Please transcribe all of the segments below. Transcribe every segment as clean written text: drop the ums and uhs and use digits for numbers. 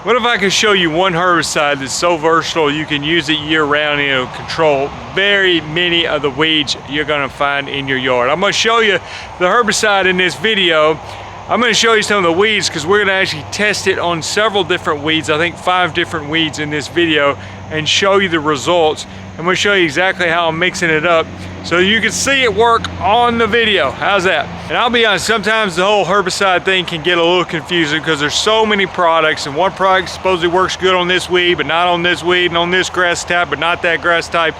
What if I can show you one herbicide that's so versatile you can use it year-round and it'll control very many of the weeds you're gonna find in your yard. I'm gonna show you the herbicide in this video. I'm gonna show you some of the weeds because we're gonna actually test it on several different weeds, I think 5 different weeds in this video, and show you the results. I'm gonna show you exactly how I'm mixing it up so you can see it work on the video. How's that? And I'll be honest, sometimes the whole herbicide thing can get a little confusing because there's so many products, and one product supposedly works good on this weed but not on this weed, and on this grass type but not that grass type.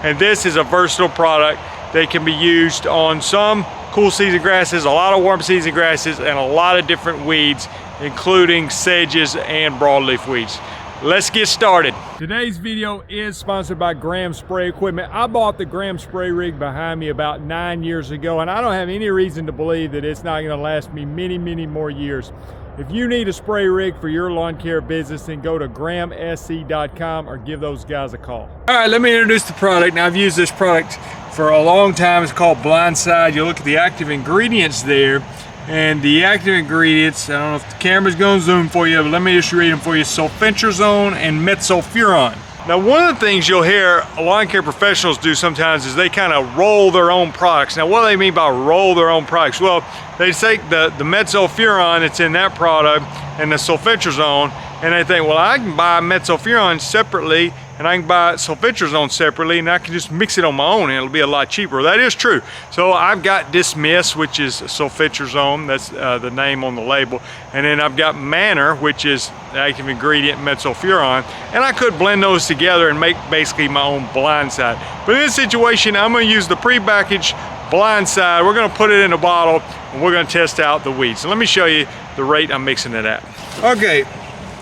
And this is a versatile product that can be used on some cool season grasses, a lot of warm season grasses, and a lot of different weeds, including sedges and broadleaf weeds. Let's get started. Today's video is sponsored by Graham Spray Equipment. I bought the Graham Spray rig behind me about 9 years ago, and I don't have any reason to believe that it's not gonna last me many, many more years. If you need a spray rig for your lawn care business, then go to grahamsc.com or give those guys a call. All right, let me introduce the product. Now, I've used this product for a long time. It's called Blindside. You look at the active ingredients there, and the active ingredients, I don't know if the camera's gonna zoom for you, but let me just read them for you. Sulfentrazone and metsulfuron. Now, one of the things you'll hear lawn care professionals do sometimes is they kind of roll their own products. Now, what do they mean by roll their own products? Well, they take the metsulfuron that's in that product and the sulfentrazone, and they think, well, I can buy metsulfuron separately and I can buy sulfentrazone separately, and I can just mix it on my own and it'll be a lot cheaper. That is true. So I've got Dismiss, which is sulfentrazone, that's the name on the label, and then I've got Manor, which is the active ingredient metsulfuron, and I could blend those together and make basically my own Blindside. But in this situation, I'm gonna use the pre-packaged Blindside. We're gonna put it in a bottle and we're gonna test out the weeds. So let me show you the rate I'm mixing it at. Okay.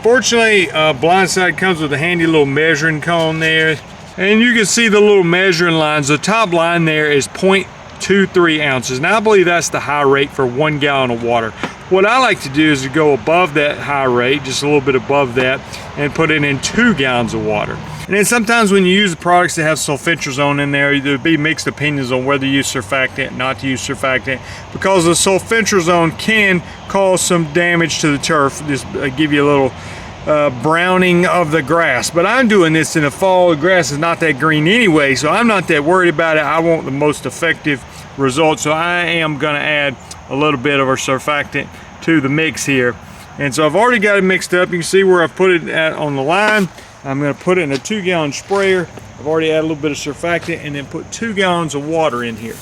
Fortunately, Blindside comes with a handy little measuring cone there, and you can see the little measuring lines. The top line there is 0.23 ounces. Now, I believe that's the high rate for 1 gallon of water. What I like to do is to go above that high rate, just a little bit above that, and put it in 2 gallons of water. And then sometimes when you use products that have sulfentrazone in there, there'll be mixed opinions on whether to use surfactant, not to use surfactant, because the sulfentrazone can cause some damage to the turf, just give you a little browning of the grass. But I'm doing this in the fall. The grass is not that green anyway, so I'm not that worried about it. I want the most effective results, so I am gonna add a little bit of our surfactant to the mix here. And so I've already got it mixed up. You can see where I've put it at on the line. I'm going to put it in a 2 gallon sprayer. I've already added a little bit of surfactant and then put 2 gallons of water in here.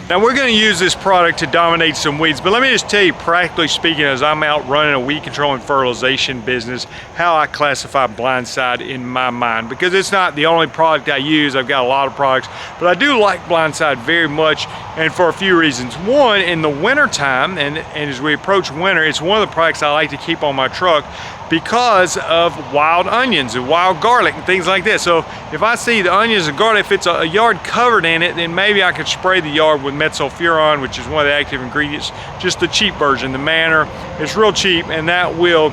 Now, we're going to use this product to dominate some weeds, but let me just tell you, practically speaking, as I'm out running a weed control and fertilization business, how I classify Blindside in my mind, because it's not the only product I use. I've got a lot of products, but I do like Blindside very much, and for a few reasons. One, in the winter time, and as we approach winter, it's one of the products I like to keep on my truck because of wild onions and wild garlic and things like this. So if I see the onions and garlic, if it's a yard covered in it, then maybe I could spray the yard with metsulfuron, which is one of the active ingredients, just the cheap version, the Manor. It's real cheap, and that will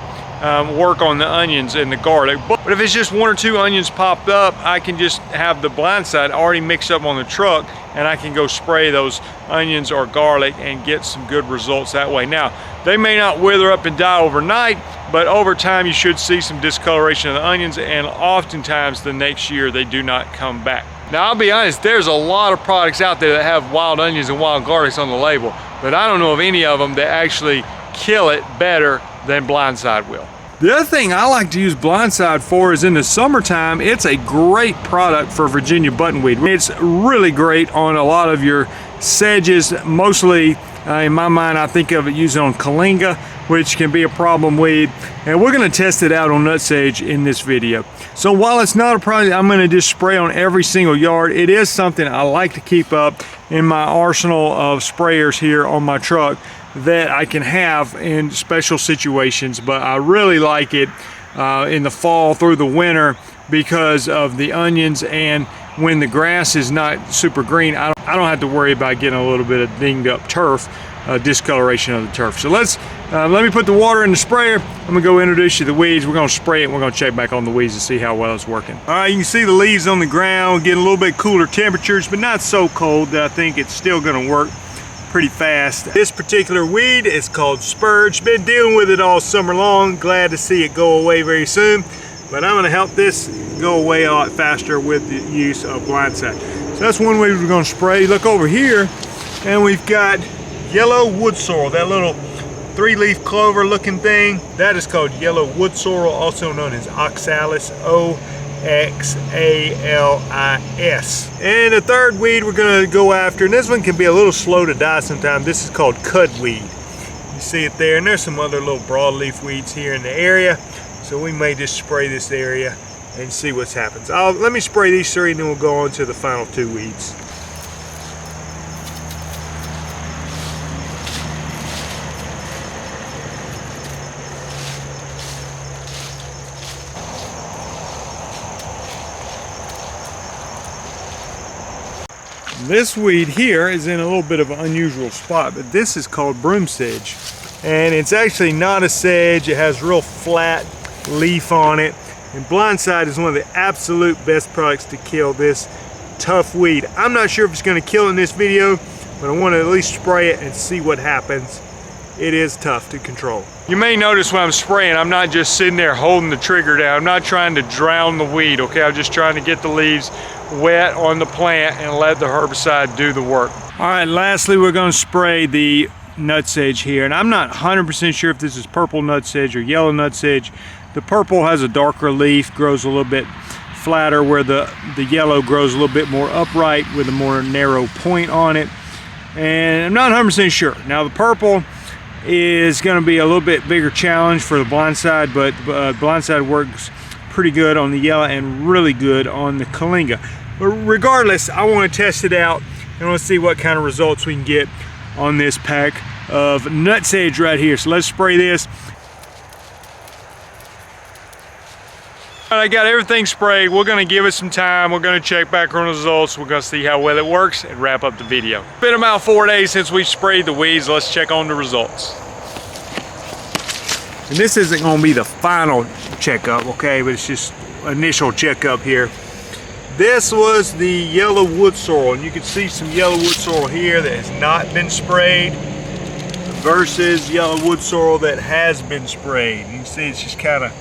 work on the onions and the garlic. But if it's just 1 or 2 onions popped up, I can just have the Blindside already mixed up on the truck, and I can go spray those onions or garlic and get some good results that way. Now, they may not wither up and die overnight, but over time you should see some discoloration of the onions, and oftentimes the next year they do not come back. Now, I'll be honest, there's a lot of products out there that have wild onions and wild garlics on the label, but I don't know of any of them that actually kill it better than Blindside will. The other thing I like to use Blindside for is in the summertime. It's a great product for Virginia buttonweed. It's really great on a lot of your sedges. Mostly, in my mind, I think of it using on kyllinga, which can be a problem weed. And we're going to test it out on nutsedge in this video. So while it's not a product I'm going to just spray on every single yard, it is something I like to keep up in my arsenal of sprayers here on my truck that I can have in special situations. But I really like it in the fall through the winter because of the onions, and when the grass is not super green, I don't have to worry about getting a little bit of dinged up turf, discoloration of the turf. So let me put the water in the sprayer. I'm gonna go introduce you to the weeds. We're gonna spray it and we're gonna check back on the weeds to see how well it's working. All right, you can see the leaves on the ground, getting a little bit cooler temperatures, but not so cold that I think it's still gonna work pretty fast. This particular weed is called spurge. Been dealing with it all summer long. Glad to see it go away very soon. But I'm gonna help this go away a lot faster with the use of Blindside. So that's one way we're gonna spray. Look over here, and we've got yellow wood sorrel, that little 3-leaf clover looking thing. That is called yellow wood sorrel, also known as oxalis, O-X-A-L-I-S. And the third weed we're gonna go after, and this one can be a little slow to die sometimes. This is called cudweed. You see it there, and there's some other little broadleaf weeds here in the area. So we may just spray this area and see what happens. Let me spray these 3 and then we'll go on to the final 2 weeds. This weed here is in a little bit of an unusual spot, but this is called broom sedge. And it's actually not a sedge. It has real flat leaf on it. And Blindside is one of the absolute best products to kill this tough weed. I'm not sure if it's going to kill in this video, but I want to at least spray it and see what happens. It is tough to control. You may notice when I'm spraying, I'm not just sitting there holding the trigger down. I'm not trying to drown the weed, okay? I'm just trying to get the leaves wet on the plant and let the herbicide do the work. All right, lastly, we're going to spray the nutsedge here. And I'm not 100% sure if this is purple nutsedge or yellow nutsedge. The purple has a darker leaf, grows a little bit flatter, where the yellow grows a little bit more upright with a more narrow point on it. And I'm not 100% sure. Now the purple is going to be a little bit bigger challenge for the Blindside, but Blindside works pretty good on the yellow and really good on the kyllinga. But regardless, I want to test it out and I want to see what kind of results we can get on this pack of nutsedge right here. So let's spray this. I got everything sprayed. We're going to give it some time. We're going to check back on the results. We're going to see how well it works and wrap up the video. Been about 4 days since we sprayed the weeds. Let's check on the results. And this isn't going to be the final checkup, okay, but it's just initial checkup here. This was the yellow wood sorrel, and you can see some yellow wood sorrel here that has not been sprayed versus yellow wood sorrel that has been sprayed. You can see it's just kind of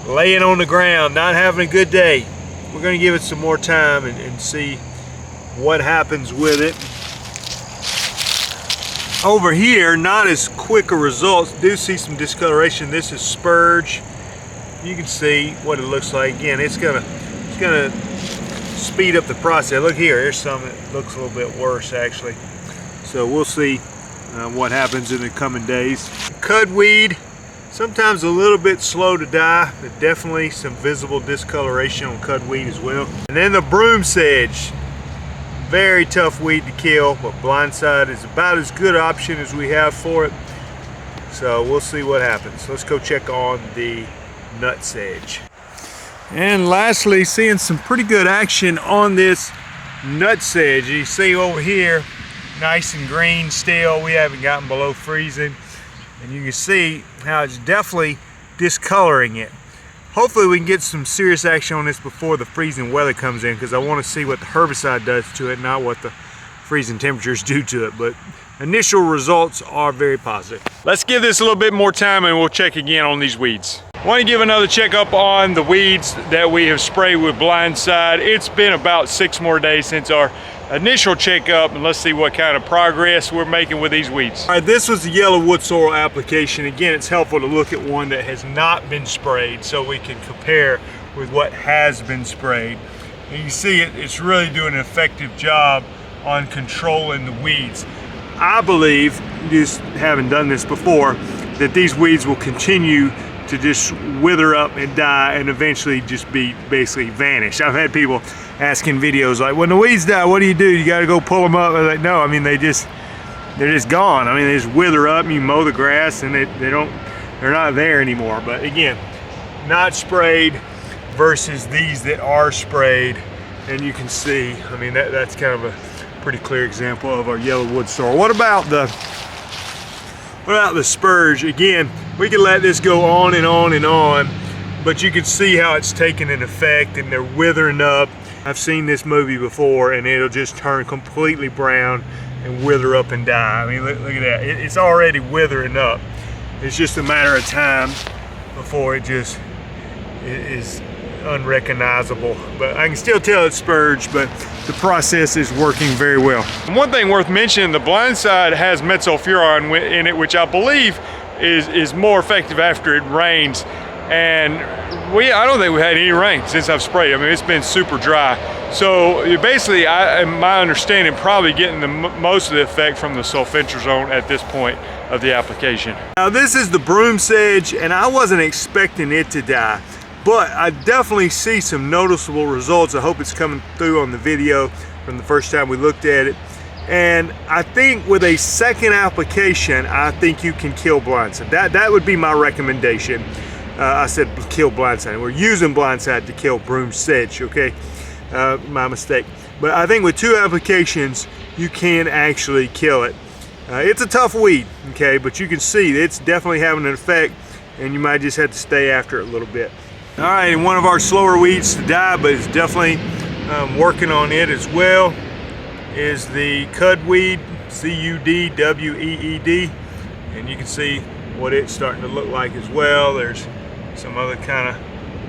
laying on the ground, not having a good day. We're going to give it some more time and see what happens with it. Over here, not as quick a results. Do see some discoloration. This is spurge. You can see what it looks like. Again, it's gonna speed up the process. Look here, there's some that looks a little bit worse actually. So we'll see what happens in the coming days. Cudweed, sometimes a little bit slow to die, but definitely some visible discoloration on cudweed as well. And then the broom sedge, very tough weed to kill, but Blindside is about as good option as we have for it. So we'll see what happens. Let's go check on the nutsedge. And lastly, seeing some pretty good action on this nutsedge. You see over here, nice and green still. We haven't gotten below freezing. And you can see how it's definitely discoloring it. Hopefully we can get some serious action on this before the freezing weather comes in, because I want to see what the herbicide does to it, not what the freezing temperatures do to it. But initial results are very positive. Let's give this a little bit more time and we'll check again on these weeds. I want to give another checkup on the weeds that we have sprayed with Blindside. It's been about 6 more days since our initial checkup, and let's see what kind of progress we're making with these weeds. All right, this was the yellow wood sorrel application. Again, it's helpful to look at one that has not been sprayed so we can compare with what has been sprayed. And you see it's really doing an effective job on controlling the weeds. I believe, just having done this before, that these weeds will continue to just wither up and die and eventually just be basically vanished. I've had people asking videos like, when the weeds die, what do? You got to go pull them up. I'm like, no, I mean, they're just gone. I mean, they just wither up and you mow the grass and they're not there anymore. But again, not sprayed versus these that are sprayed, and you can see, I mean, that's kind of a pretty clear example of our yellow wood sorrel. What about the spurge? Again, we can let this go on and on and on, but you can see how it's taking an effect and they're withering up. I've seen this movie before and it'll just turn completely brown and wither up and die. I mean, look at that. It's already withering up. It's just a matter of time before it just is unrecognizable. But I can still tell it's spurge, but the process is working very well. And one thing worth mentioning, the Blindside has metsulfuron in it, which I believe is more effective after it rains. And I don't think we had any rain since I've sprayed. I mean, it's been super dry. So you basically, my understanding, probably getting the most of the effect from the sulfentrazone at this point of the application. Now this is the broom sedge, and I wasn't expecting it to die, but I definitely see some noticeable results. I hope it's coming through on the video from the first time we looked at it. And I think with a second application, I think you can kill Blindside. That would be my recommendation. I said kill Blindside. We're using Blindside to kill broom sedge, okay? My mistake. But I think with 2 applications, you can actually kill it. It's a tough weed, okay? But you can see it's definitely having an effect, and you might just have to stay after it a little bit. All right, and one of our slower weeds to die, but it's definitely working on it as well, is the cudweed, C-U-D-W-E-E-D. And you can see what it's starting to look like as well. There's some other kind of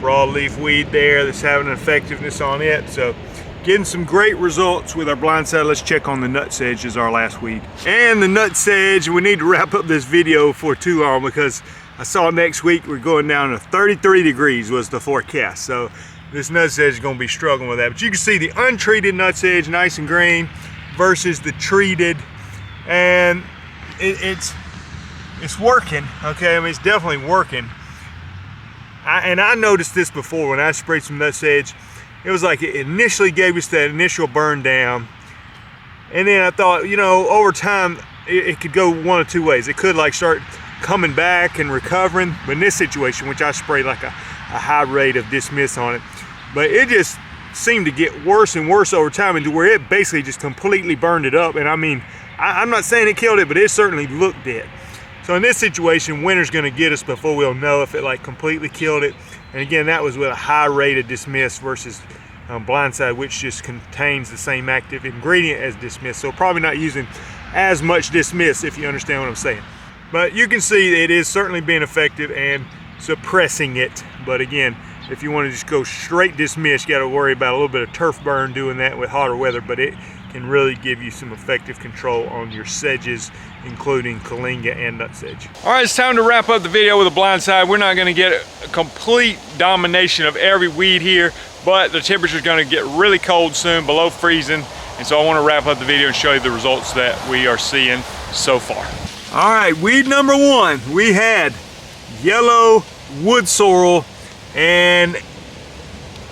broadleaf weed there that's having an effectiveness on it. So getting some great results with our Blindside. Let's check on the nut sedge as our last weed. And the nut sedge, we need to wrap up this video before too long, because I saw next week we're going down to 33 degrees was the forecast. So this nut sedge is going to be struggling with that. But you can see the untreated nut sedge, nice and green, versus the treated. And it's working, okay? I mean, it's definitely working. And I noticed this before when I sprayed some nut sedge. It was like it initially gave us that initial burn down. And then I thought, you know, over time, it could go one of 2 ways. It could like start coming back and recovering. But in this situation, which I sprayed like a high rate of dismiss on it, but it just seemed to get worse and worse over time, into where it basically just completely burned it up. And I mean, I'm not saying it killed it, but it certainly looked dead. So in this situation, winter's gonna get us before we'll know if it like completely killed it. And again, that was with a high rate of dismiss versus Blindside, which just contains the same active ingredient as dismiss. So probably not using as much dismiss, if you understand what I'm saying. But you can see it is certainly being effective and suppressing it. But again, if you want to just go straight dismiss, you got to worry about a little bit of turf burn doing that with hotter weather, but it can really give you some effective control on your sedges, including kyllinga and nut sedge. All right, it's time to wrap up the video with a Blindside. We're not going to get a complete domination of every weed here, but the temperature is going to get really cold soon, below freezing. And so I want to wrap up the video and show you the results that we are seeing so far. All right, weed number 1, we had yellow wood sorrel. And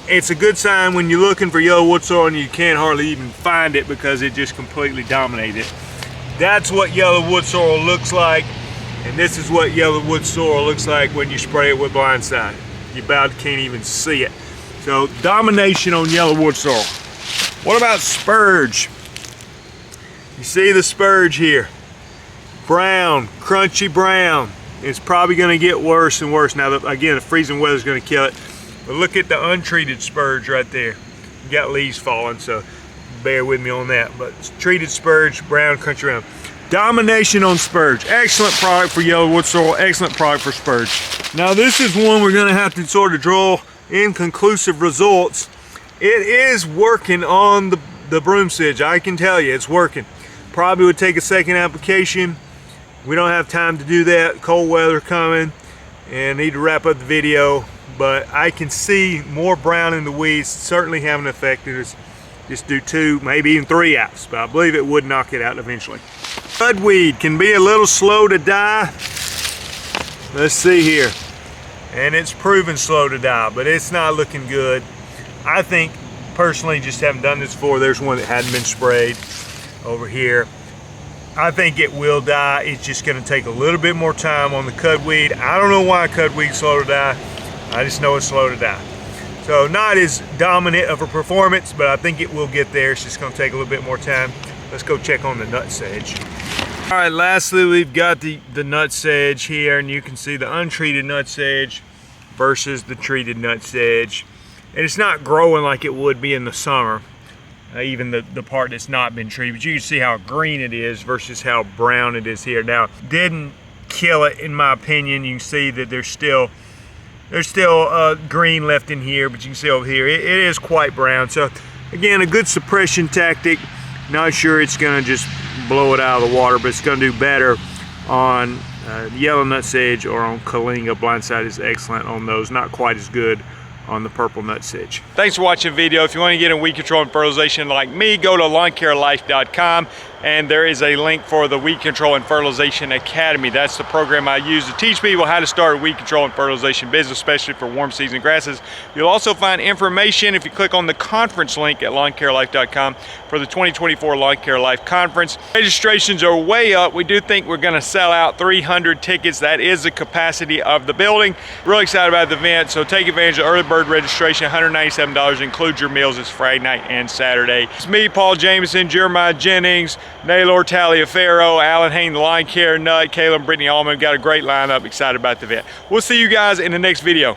it's a good sign when you're looking for yellow wood sorrel and you can't hardly even find it because it just completely dominated. That's what yellow wood sorrel looks like, and this is what yellow wood sorrel looks like when you spray it with Blindside. You about can't even see it. So domination on yellow wood sorrel. What about spurge? You see the spurge here. Brown, crunchy brown. It's probably going to get worse and worse. Now, again, the freezing weather is going to kill it. But look at the untreated spurge right there. You got leaves falling, so bear with me on that. But treated spurge, brown, crunchy brown. Domination on spurge. Excellent product for yellow wood sorrel. Excellent product for spurge. Now, this is one we're going to have to sort of draw inconclusive results. It is working on the broom sedge. I can tell you, it's working. Probably would take a second application. We don't have time to do that. Cold weather coming, and need to wrap up the video. But I can see more brown in the weeds, certainly having an effect. Just do 2, maybe even 3 apps, but I believe it would knock it out eventually. Cudweed can be a little slow to die. Let's see here. And it's proven slow to die, but it's not looking good. I think, personally, just haven't done this before. There's one that hadn't been sprayed over here. I think it will die. It's just going to take a little bit more time on the cudweed. I don't know why cudweed's slow to die. I just know it's slow to die. So not as dominant of a performance, but I think it will get there. It's just going to take a little bit more time. Let's go check on the nut sedge. All right, lastly, we've got the nut sedge here, and you can see the untreated nut sedge versus the treated nut sedge. And it's not growing like it would be in the summer. even the part that's not been treated. But you can see how green it is versus how brown it is here. Now, didn't kill it in my opinion. You can see that there's still green left in here, but you can see over here it is quite brown. So again, a good suppression tactic. Not sure it's gonna just blow it out of the water, but it's gonna do better on yellow nutsedge or on kyllinga. Blindside is excellent on those, not quite as good on the purple nutsedge. Thanks for watching the video. If you want to get in weed control and fertilization like me, go to lawncarelife.com, and there is a link for the Weed Control and Fertilization Academy. That's the program I use to teach people how to start a weed control and fertilization business, especially for warm season grasses. You'll also find information if you click on the conference link at lawncarelife.com for the 2024 Lawn Care Life Conference. Registrations are way up. We do think we're going to sell out 300 tickets. That is the capacity of the building. Really excited about the event, so take advantage of early bird registration. $197 includes your meals. It's Friday night and Saturday. It's me, Paul Jameson, Jeremiah Jennings, Naylor Taliaferro, Alan Hain, the Lawn Care Nut, Caleb and Brittany Allman. Got a great lineup. Excited about the event. We'll see you guys in the next video.